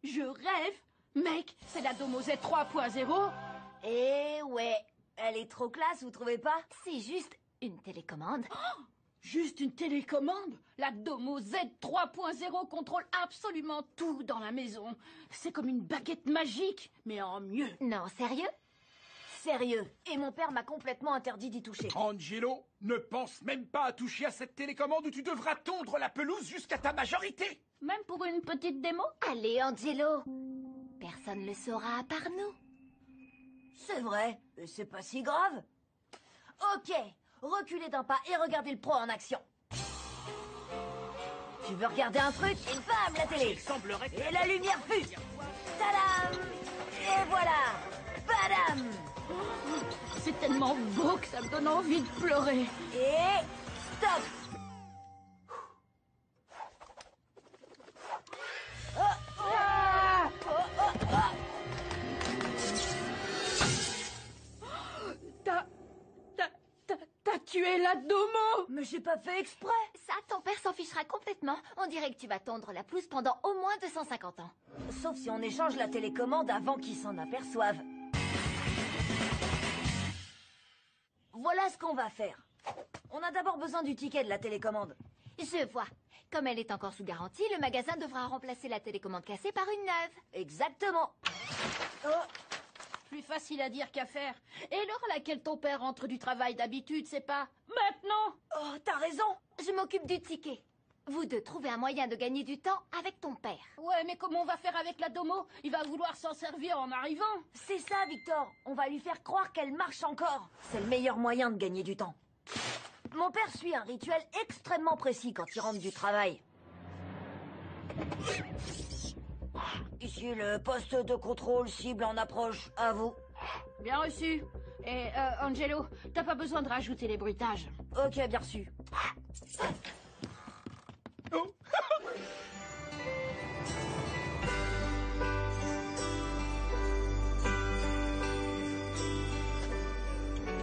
Je rêve. Mec, c'est la Domo Z 3.0. Eh ouais, elle est trop classe, vous trouvez pas? C'est juste une télécommande. Oh, juste une télécommande? La Domo Z 3.0 contrôle absolument tout dans la maison. C'est comme une baguette magique, mais en mieux. Non, sérieux? Sérieux. Et mon père m'a complètement interdit d'y toucher. Angelo, ne pense même pas à toucher à cette télécommande ou tu devras tondre la pelouse jusqu'à ta majorité. Même pour une petite démo? Allez, Angelo. Personne le saura à part nous. C'est vrai, et c'est pas si grave. Ok, reculez d'un pas et regardez le pro en action. Tu veux regarder un truc? Et bam, la télé. Il semblerait que... Et la lumière fuse. Tadam! Et voilà. Badam! C'est tellement beau que ça me donne envie de pleurer. Et stop! T'as tué la Domo! Mais j'ai pas fait exprès. Ça, ton père s'en fichera complètement. On dirait que tu vas tondre la pelouse pendant au moins 250 ans. Sauf si on échange la télécommande avant qu'ils s'en aperçoivent. Voilà ce qu'on va faire. On a d'abord besoin du ticket de la télécommande. Je vois. Comme elle est encore sous garantie, le magasin devra remplacer la télécommande cassée par une neuve. Exactement. Oh. Plus facile à dire qu'à faire. Et l'heure à laquelle ton père rentre du travail d'habitude, c'est pas maintenant. Oh, t'as raison. Je m'occupe du ticket. Vous deux trouvez un moyen de gagner du temps avec ton père. Ouais, mais comment on va faire avec la Domo? Il va vouloir s'en servir en arrivant. C'est ça, Victor. On va lui faire croire qu'elle marche encore. C'est le meilleur moyen de gagner du temps. Mon père suit un rituel extrêmement précis quand il rentre du travail. Ici, le poste de contrôle cible en approche. À vous. Bien reçu. Et, Angelo, t'as pas besoin de rajouter les bruitages. Ok, bien reçu. Oh.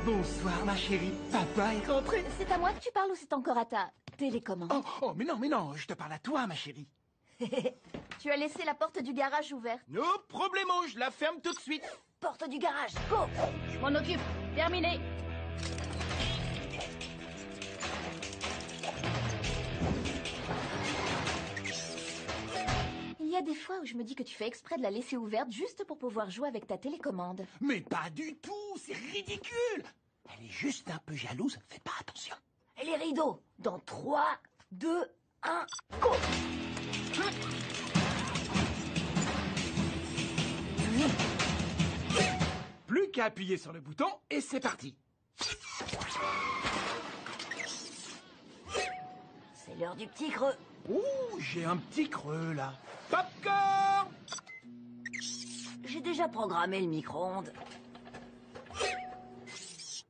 Bonsoir, ma chérie. Papa est rentré. C'est à moi que tu parles ou c'est encore à ta télécommande? Oh, mais non, je te parle à toi, ma chérie. Tu as laissé la porte du garage ouverte. No problemo, je la ferme tout de suite. Porte du garage, go! Je m'en occupe. Terminé. Il y a des fois où je me dis que tu fais exprès de la laisser ouverte juste pour pouvoir jouer avec ta télécommande. Mais pas du tout, c'est ridicule. Elle est juste un peu jalouse, fais pas attention. Et les rideaux, dans 3, 2, 1, go! Plus qu'à appuyer sur le bouton et c'est parti. C'est l'heure du petit creux. Ouh, j'ai un petit creux là. Popcorn! J'ai déjà programmé le micro-ondes.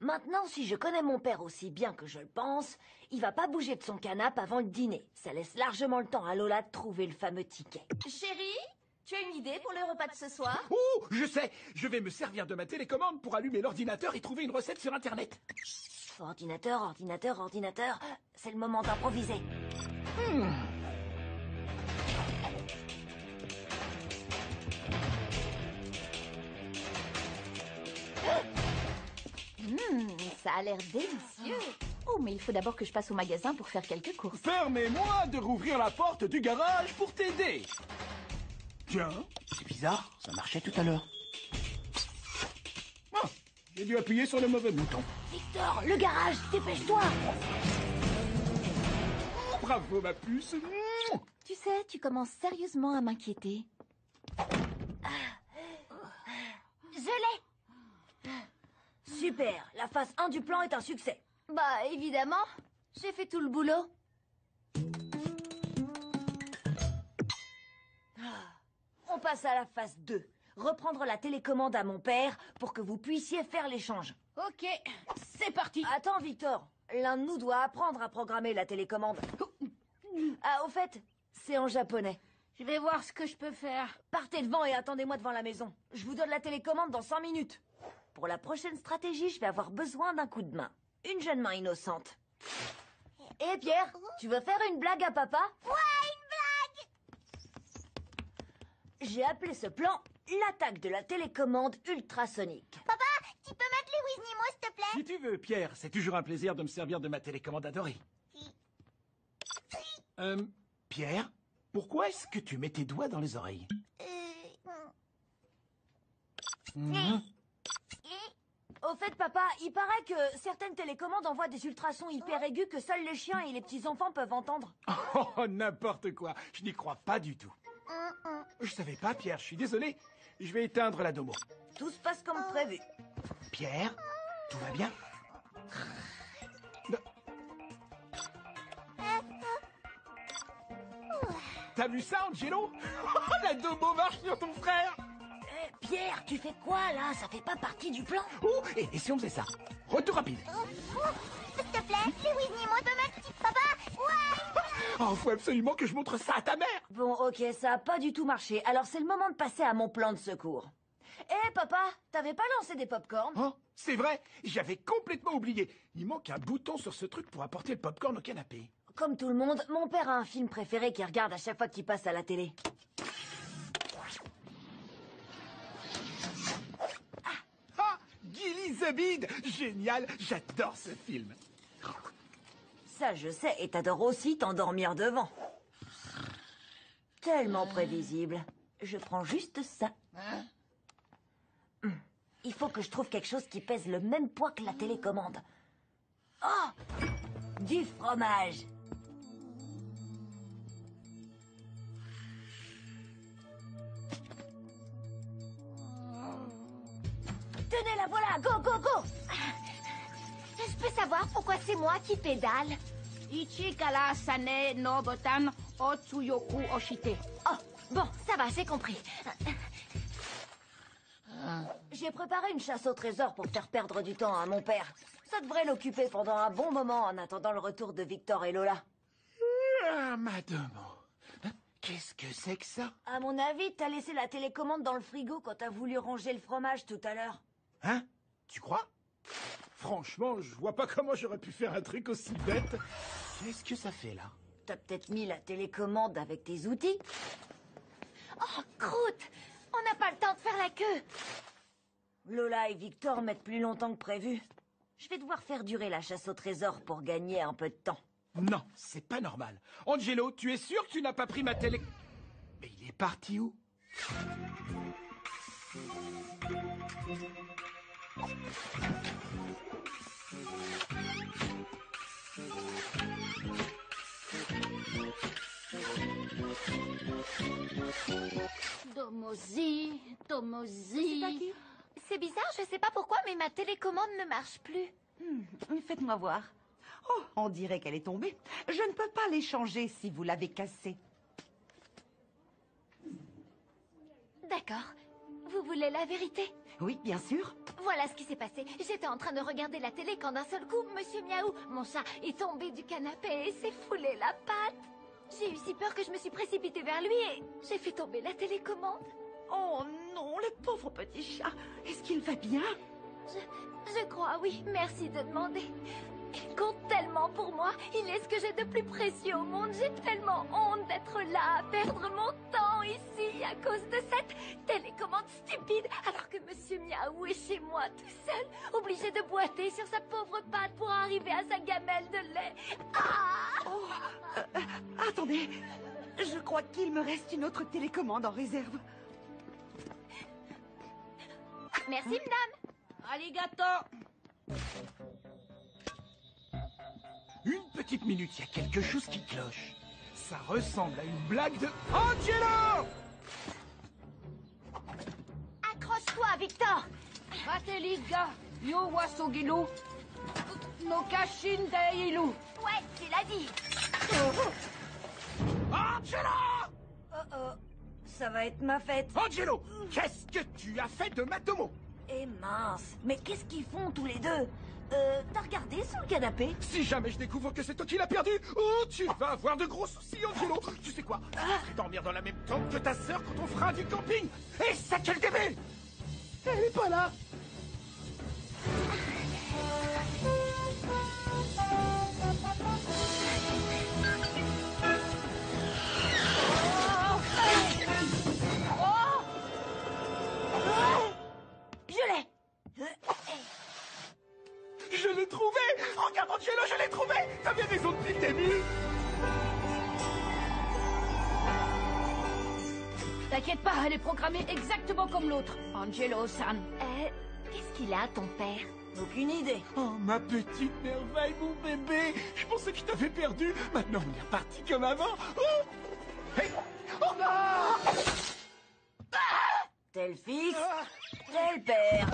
Maintenant, si je connais mon père aussi bien que je le pense, il va pas bouger de son canapé avant le dîner. Ça laisse largement le temps à Lola de trouver le fameux ticket. Chérie, tu as une idée pour le repas de ce soir? Ouh, je sais, je vais me servir de ma télécommande pour allumer l'ordinateur et trouver une recette sur Internet. Ordinateur, c'est le moment d'improviser. Ça a l'air délicieux. Oh, mais il faut d'abord que je passe au magasin pour faire quelques courses. Permets-moi de rouvrir la porte du garage pour t'aider. Tiens, c'est bizarre, ça marchait tout à l'heure. Ah, j'ai dû appuyer sur le mauvais bouton. Victor, le garage, dépêche-toi! Bravo, ma puce. Tu sais, tu commences sérieusement à m'inquiéter. Je l'ai! Super, la phase 1 du plan est un succès. Bah, évidemment. J'ai fait tout le boulot. On passe à la phase 2. Reprendre la télécommande à mon père pour que vous puissiez faire l'échange. Ok, c'est parti. Attends, Victor. L'un de nous doit apprendre à programmer la télécommande. Ah, au fait, c'est en japonais. Je vais voir ce que je peux faire. Partez devant et attendez-moi devant la maison. Je vous donne la télécommande dans 5 minutes. Pour la prochaine stratégie, je vais avoir besoin d'un coup de main. Une jeune main innocente. Eh Pierre, tu veux faire une blague à papa? Ouais, une blague! J'ai appelé ce plan l'attaque de la télécommande ultrasonique. Papa, tu peux m'appeler Wisnimo, s'il te plaît? Si tu veux, Pierre, c'est toujours un plaisir de me servir de ma télécommande adorée. Pierre, pourquoi est-ce que tu mets tes doigts dans les oreilles? Au fait, papa, il paraît que certaines télécommandes envoient des ultrasons hyper aigus que seuls les chiens et les petits-enfants peuvent entendre. Oh, n'importe quoi. Je n'y crois pas du tout. Je savais pas, Pierre, je suis désolé. Je vais éteindre la domo. Tout se passe comme prévu. Pierre, tout va bien? T'as vu ça, Angelo? La domo marche sur ton frère! Pierre, tu fais quoi, là? Ça fait pas partie du plan. Oh, et si on faisait ça? Retour rapide. S'il te plaît, c'est Wisnimo de ma petite papa. Ouais. Oh, faut absolument que je montre ça à ta mère! Bon, ok, ça a pas du tout marché. Alors c'est le moment de passer à mon plan de secours. Hé, papa, t'avais pas lancé des pop-corn? Oh, c'est vrai, j'avais complètement oublié. Il manque un bouton sur ce truc pour apporter le popcorn au canapé. Comme tout le monde, mon père a un film préféré qu'il regarde à chaque fois qu'il passe à la télé. Ah, Gilly the Bid! Génial, j'adore ce film. Ça, je sais, et t'adores aussi t'endormir devant. Tellement prévisible. Je prends juste ça. Il faut que je trouve quelque chose qui pèse le même poids que la télécommande. Oh! Du fromage! Tenez, la voilà! Go, go, go! Je peux savoir pourquoi c'est moi qui pédale? Ichikala Sane no Botan Otsuyoku Oshite. Oh, bon, ça va, j'ai compris. J'ai préparé une chasse au trésor pour faire perdre du temps à mon père. Ça devrait l'occuper pendant un bon moment en attendant le retour de Victor et Lola. Ah, madame. Qu'est-ce que c'est que ça? À mon avis, t'as laissé la télécommande dans le frigo quand t'as voulu ranger le fromage tout à l'heure. Hein? Tu crois? Franchement, je vois pas comment j'aurais pu faire un truc aussi bête. Qu'est-ce que ça fait, là? T'as peut-être mis la télécommande avec tes outils? Oh, croûte! On n'a pas le temps de faire la queue. Lola et Victor mettent plus longtemps que prévu. Je vais devoir faire durer la chasse au trésor pour gagner un peu de temps. Non, c'est pas normal. Angelo, tu es sûr que tu n'as pas pris ma télé... Mais il est parti où? Domozi, Domozi. C'est bizarre, je sais pas pourquoi, mais ma télécommande ne marche plus. Faites-moi voir. Oh, on dirait qu'elle est tombée. Je ne peux pas l'échanger si vous l'avez cassée. D'accord. Vous voulez la vérité? Oui, bien sûr. Voilà ce qui s'est passé. J'étais en train de regarder la télé quand d'un seul coup, Monsieur Miaou, mon chat, est tombé du canapé et s'est foulé la patte. J'ai eu si peur que je me suis précipitée vers lui et j'ai fait tomber la télécommande. Oh non, le pauvre petit chat. Est-ce qu'il va bien? Je crois, oui. Merci de demander. Il compte tellement pour moi. Il est ce que j'ai de plus précieux au monde. J'ai tellement honte d'être là, à perdre mon temps ici à cause de cette télécommande stupide, alors que Monsieur Miaou est chez moi tout seul, obligé de boiter sur sa pauvre patte pour arriver à sa gamelle de lait. Ah! Attendez, je crois qu'il me reste une autre télécommande en réserve. Merci, madame. Arigato. Une petite minute, il y a quelque chose qui cloche. Ça ressemble à une blague de Angelo! Accroche-toi, Victor. Rateliga, yo wasogilu. No kashin deilu. Ouais, tu l'as dit. Angelo! Ça va être ma fête. Angelo, qu'est-ce que tu as fait de ma domo? Et mince, mais qu'est-ce qu'ils font tous les deux? T'as regardé sous le canapé? Si jamais je découvre que c'est toi qui l'as perdu, oh, tu vas avoir de gros soucis, Angelo. Tu sais quoi? Je vais dormir dans la même tente que ta sœur quand on fera du camping. Et ça, quel débile! Elle est pas là. Oh! l'ai trouvé! Regarde, Angelo, je l'ai trouvé! T'avais raison depuis le début! T'inquiète pas, elle est programmée exactement comme l'autre. Angelo-san. Qu'est-ce qu'il a, ton père? Aucune idée. Oh, ma petite merveille, mon bébé! Je pensais que je t'avais perdu. Maintenant, on est reparti comme avant. Oh! Hey! Oh non! Tel fils, tel père.